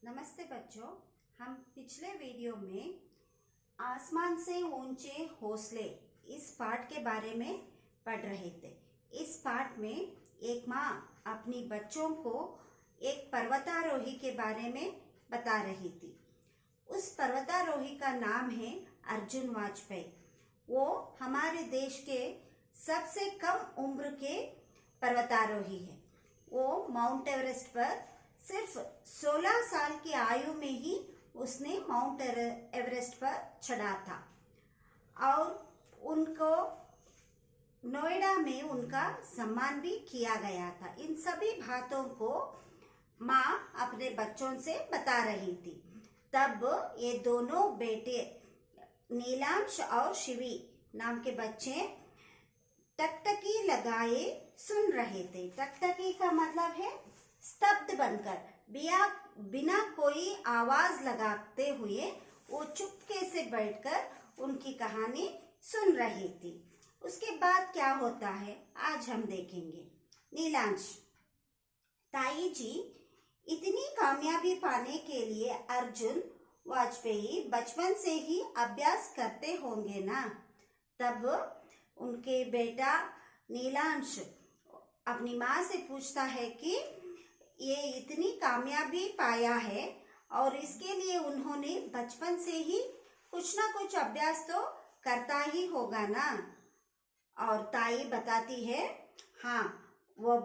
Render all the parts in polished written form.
नमस्ते बच्चों। हम पिछले वीडियो में आसमान से ऊंचे हौसले इस पाठ के बारे में पढ़ रहे थे। इस पाठ में एक माँ अपनी बच्चों को एक पर्वतारोही के बारे में बता रही थी। उस पर्वतारोही का नाम है अर्जुन वाजपेयी। वो हमारे देश के सबसे कम उम्र के पर्वतारोही है। वो माउंट एवरेस्ट पर सिर्फ 16 साल की आयु में ही उसने माउंट एवरेस्ट पर चढ़ा था और उनको नोएडा में उनका सम्मान भी किया गया था। इन सभी बातों को माँ अपने बच्चों से बता रही थी। तब ये दोनों बेटे नीलांश और शिवी नाम के बच्चे टकटकी लगाए सुन रहे थे। टकटकी का मतलब है स्तब्ध बनकर, बिना कोई आवाज लगाते हुए वो चुपके से बैठकर उनकी कहानी सुन रही थी। उसके बाद क्या होता है आज हम देखेंगे। नीलांश: ताई जी, इतनी कामयाबी पाने के लिए अर्जुन वाजपेयी बचपन से ही अभ्यास करते होंगे ना। तब उनके बेटा नीलांश अपनी माँ से पूछता है कि ये इतनी कामयाबी पाया है और इसके लिए उन्होंने बचपन से ही कुछ ना कुछ अभ्यास तो करता ही होगा ना। और ताई बताती है, हाँ, वो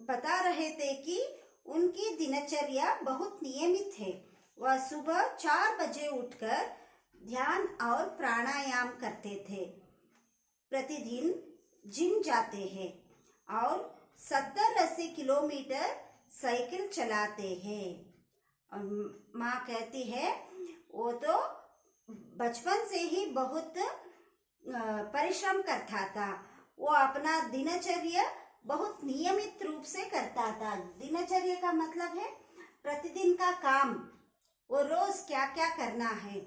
बता रहे थे कि उनकी दिनचर्या बहुत नियमित है। वह सुबह 4 बजे उठकर ध्यान और प्राणायाम करते थे, प्रतिदिन जिम जाते हैं और 70-80 किलोमीटर साइकिल चलाते हैं। माँ कहती है वो तो बचपन से ही बहुत परिश्रम करता था। वो अपना दिनचर्या बहुत नियमित रूप से करता था। दिनचर्या का मतलब है प्रतिदिन का काम, वो रोज क्या क्या करना है,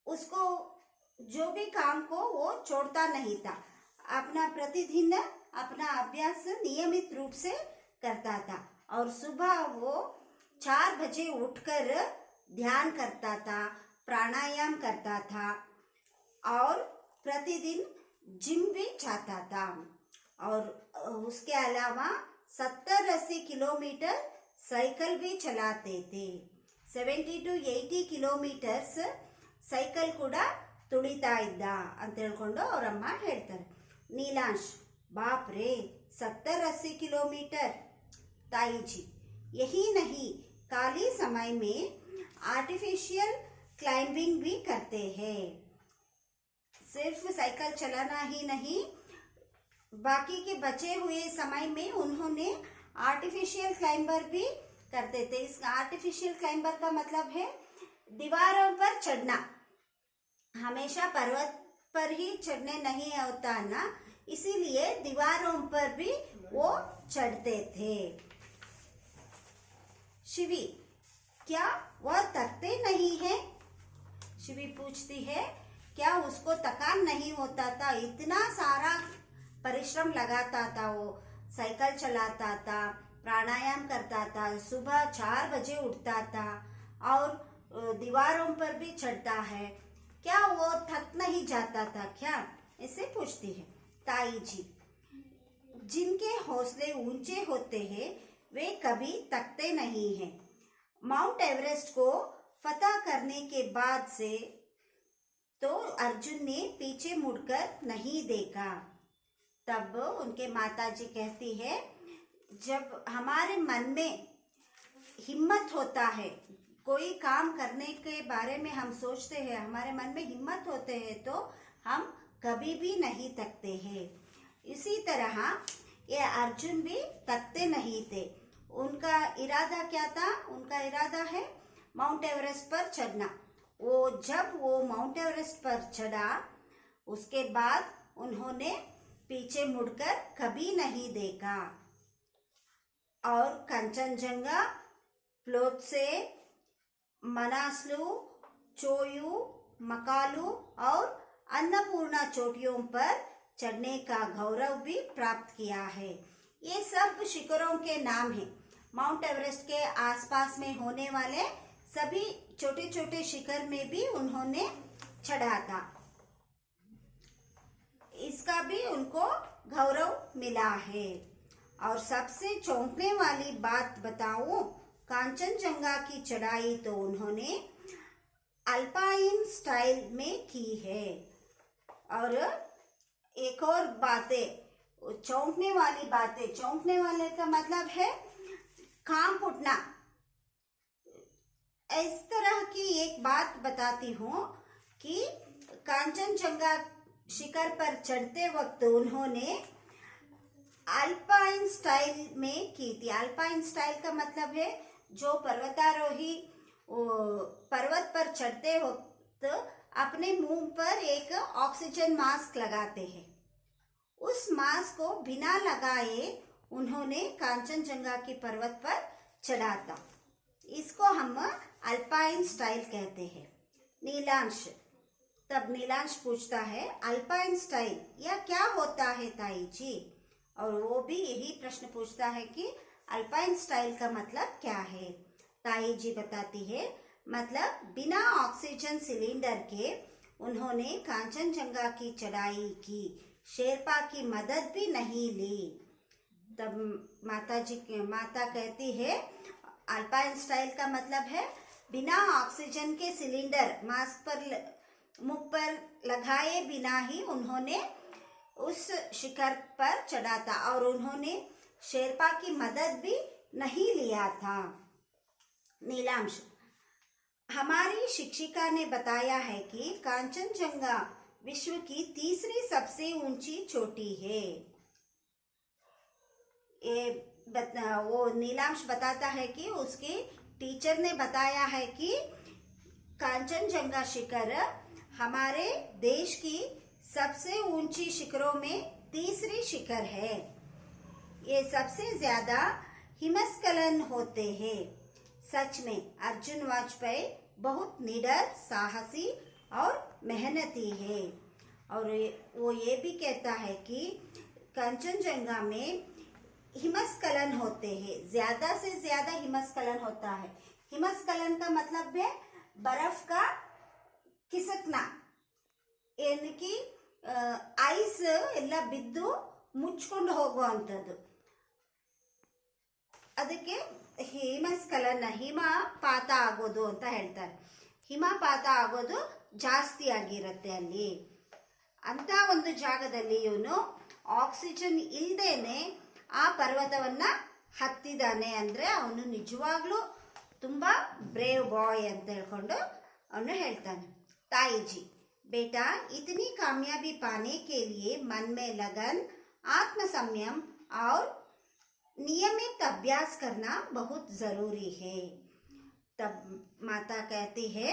उसको जो भी काम को वो छोड़ता नहीं था। अपना प्रतिदिन अपना अभ्यास नियमित रूप से करता था और सुबह वो 4 बजे उठकर ध्यान करता था, प्राणायाम करता था और प्रतिदिन जिम भी जाता था। और उसके अलावा 70-80 किलोमीटर साइकिल भी चलाते थे। 70-80 ಕಿಲೋಮೀಟರ್ಸ್ ಸೈಕಲ್ ಕೂಡ ತುಳಿತಾ ಇದ್ದ ಅಂತ ಹೇಳ್ಕೊಂಡು ಅವರಮ್ಮ ಹೇಳ್ತಾರೆ। नीलांश: बाप रे, 70-80 किलोमीटर। ताई जी: यही नहीं, खाली समय में आर्टिफिशियल क्लाइंबिंग भी करते हैं। सिर्फ साइकिल चलाना ही नहीं, बाकी के बचे हुए समय में उन्होंने आर्टिफिशियल क्लाइंबर भी करते थे। इस आर्टिफिशियल क्लाइंबर का मतलब है दीवारों पर चढ़ना। हमेशा पर्वत पर ही चढ़ने नहीं होता ना, इसीलिए दीवारों पर भी वो चढ़ते थे। शिवी: क्या वह थकते नहीं है? शिवी पूछती है, क्या उसको थकान नहीं होता था? इतना सारा परिश्रम लगाता था, वो साइकिल चलाता था, प्राणायाम करता था, सुबह 4 बजे उठता था और दीवारों पर भी चढ़ता है, क्या वो थक नहीं जाता था क्या? ऐसे पूछती है। ताई जी: जिनके हौसले ऊंचे होते हैं वे कभी थकते नहीं हैं। माउंट एवरेस्ट को फतह करने के बाद से तो अर्जुन ने पीछे मुड़कर नहीं देखा। तब उनके माताजी कहती है, जब हमारे मन में हिम्मत होता है, कोई काम करने के बारे में हम सोचते हैं, हमारे मन में हिम्मत होते हैं तो हम कभी भी नहीं थकते हैं। इसी तरह ये अर्जुन भी थकते नहीं थे। उनका इरादा क्या था? उनका इरादा है माउंट एवरेस्ट पर चढ़ना। जब वो माउंट एवरेस्ट पर चढ़ा, उसके बाद उन्होंने पीछे मुड़कर कभी नहीं देखा और कंचनजंगा, प्लोत्से, मनासलू, चोयू, मकालू और अन्नपूर्णा चोटियों पर चढ़ने का गौरव भी प्राप्त किया है। ये सब शिखरों के नाम हैं। माउंट एवरेस्ट के आसपास में होने वाले सभी छोटे छोटे शिखर में भी उन्होंने चढ़ा था। इसका भी उनको गौरव मिला है। और सबसे चौंकने वाली बात बताऊं, कांचनजंगा की चढ़ाई तो उन्होंने अल्पाइन स्टाइल में की है। और एक और बातें, चौंकने वाली बातें, चौंकने वाले का मतलब है कांप उठना। इस तरह की एक बात बताती हूँ कि कांचनजंगा शिखर पर चढ़ते वक्त उन्होंने अल्पाइन स्टाइल में की थी। अल्पाइन स्टाइल का मतलब है जो पर्वतारोही पर्वत पर चढ़ते वक्त अपने मुंह पर एक ऑक्सीजन मास्क लगाते हैं, उस मास्क को बिना लगाए उन्होंने कांचनजंगा की पर्वत पर चढ़ा था। इसको हम अल्पाइन स्टाइल कहते हैं। नीलांश, तब नीलांश पूछता है अल्पाइन स्टाइल यह क्या होता है ताई जी? और वो भी यही प्रश्न पूछता है कि अल्पाइन स्टाइल का मतलब क्या है? ताई जी बताती है, मतलब बिना ऑक्सीजन सिलेंडर के उन्होंने कांचनजंगा की चढ़ाई की, शेरपा की मदद भी नहीं ली। तब माता कहती है अल्पाइन स्टाइल का मतलब है बिना ऑक्सीजन के सिलेंडर मास्क पर मुख पर लगाए बिना ही उन्होंने उस शिखर पर चढ़ा था और उन्होंने शेरपा की मदद भी नहीं लिया था। नीलांश, हमारी शिक्षिका ने बताया है कि कांचनजंगा विश्व की तीसरी सबसे ऊंची चोटी है। वो नीलांश बताता है कि उसके टीचर ने बताया है कि कांचनजंगा शिखर हमारे देश की सबसे ऊंची शिखरों में तीसरी शिखर है। ये सबसे ज्यादा हिमस्खलन होते हैं। सच में अर्जुन वाजपेयी बहुत निडर, साहसी और मेहनती है। और वो ये भी कहता है कि कांचनजंगा में हिमस्खलन होते हैं, ज्यादा से ज्यादा हिमस्खलन होता है। हिमस्खलन का मतलब है बर्फ का खिसकना, यानी कि ಐಸ್ ಎಲ್ಲ ಬಿದ್ದು ಮುಚ್ಕೊಂಡು ಹೋಗುವಂಥದ್ದು, ಅದಕ್ಕೆ ಹಿಮಸ್ಖಲನ, ಹಿಮಪಾತ ಆಗೋದು ಅಂತ ಹೇಳ್ತಾರೆ. ಹಿಮಪಾತ ಆಗೋದು ಜಾಸ್ತಿ ಆಗಿರುತ್ತೆ ಅಲ್ಲಿ. ಅಂತ ಒಂದು ಜಾಗದಲ್ಲಿ ಇವನು ಆಕ್ಸಿಜನ್ ಇಲ್ಲದೇನೆ ಆ ಪರ್ವತವನ್ನ ಹತ್ತಿದಾನೆ ಅಂದ್ರೆ ಅವನು ನಿಜವಾಗ್ಲೂ ತುಂಬಾ ಬ್ರೇವ್ ಬಾಯ್ ಅಂತ ಹೇಳ್ಕೊಂಡು ಅವನು ಹೇಳ್ತಾನೆ. ताई जी, बेटा इतनी कामयाबी पाने के लिए मन में लगन, आत्मसंयम और नियमित अभ्यास करना बहुत जरूरी है। तब माता कहती है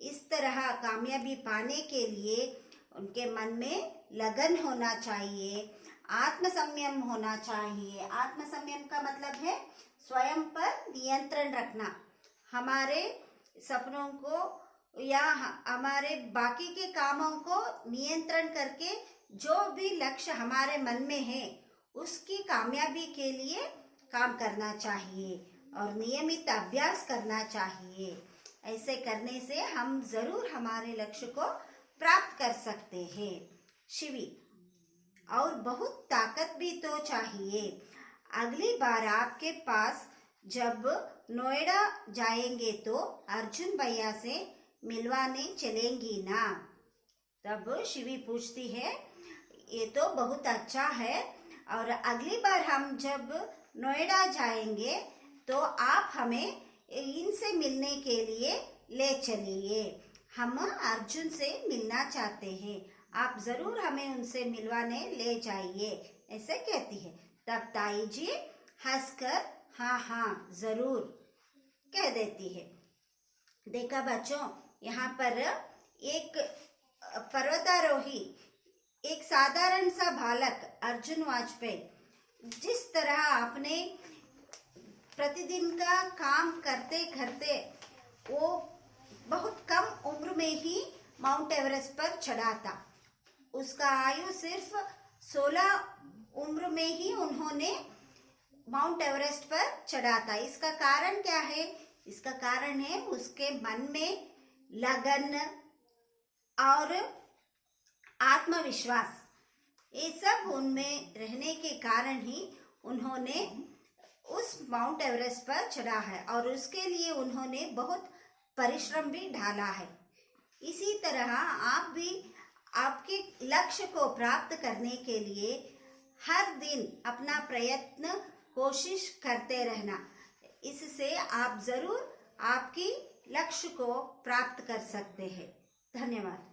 इस तरह कामयाबी पाने के लिए उनके मन में लगन होना चाहिए, आत्मसंयम होना चाहिए। आत्मसंयम का मतलब है स्वयं पर नियंत्रण रखना, हमारे सपनों को या हमारे बाकी के कामों को नियंत्रण करके जो भी लक्ष्य हमारे मन में है उसकी कामयाबी के लिए काम करना चाहिए और नियमित अभ्यास करना चाहिए। ऐसे करने से हम जरूर हमारे लक्ष्य को प्राप्त कर सकते हैं। शिवी, और बहुत ताकत भी तो चाहिए। अगली बार आपके पास जब नोएडा जाएंगे तो अर्जुन भैया से मिलवाने चलेंगी ना? तब शिवी पूछती है ये तो बहुत अच्छा है, और अगली बार हम जब नोएडा जाएंगे तो आप हमें इनसे मिलने के लिए ले चलिए। हम अर्जुन से मिलना चाहते हैं, आप जरूर हमें उनसे मिलवाने ले जाइए, ऐसे कहती है। तब ताई जी हंसकर हाँ हाँ जरूर कह देती है। देखा बच्चों, यहाँ पर एक पर्वतारोही, एक साधारण सा बालक अर्जुन वाजपेयी जिस तरह अपने प्रतिदिन का काम करते करते वो बहुत कम उम्र में ही माउंट एवरेस्ट पर चढ़ा था। उसका आयु सिर्फ 16 उम्र में ही उन्होंने माउंट एवरेस्ट पर चढ़ा था। इसका कारण क्या है? इसका कारण है उसके मन में लगन और आत्मविश्वास। ये सब उनमें रहने के कारण ही उन्होंने उस माउंट एवरेस्ट पर चढ़ा है और उसके लिए उन्होंने बहुत परिश्रम भी डाला है। इसी तरह आप भी आपके लक्ष्य को प्राप्त करने के लिए हर दिन अपना प्रयत्न कोशिश करते रहना। इससे आप जरूर आपकी लक्ष्य को प्राप्त कर सकते हैं। धन्यवाद।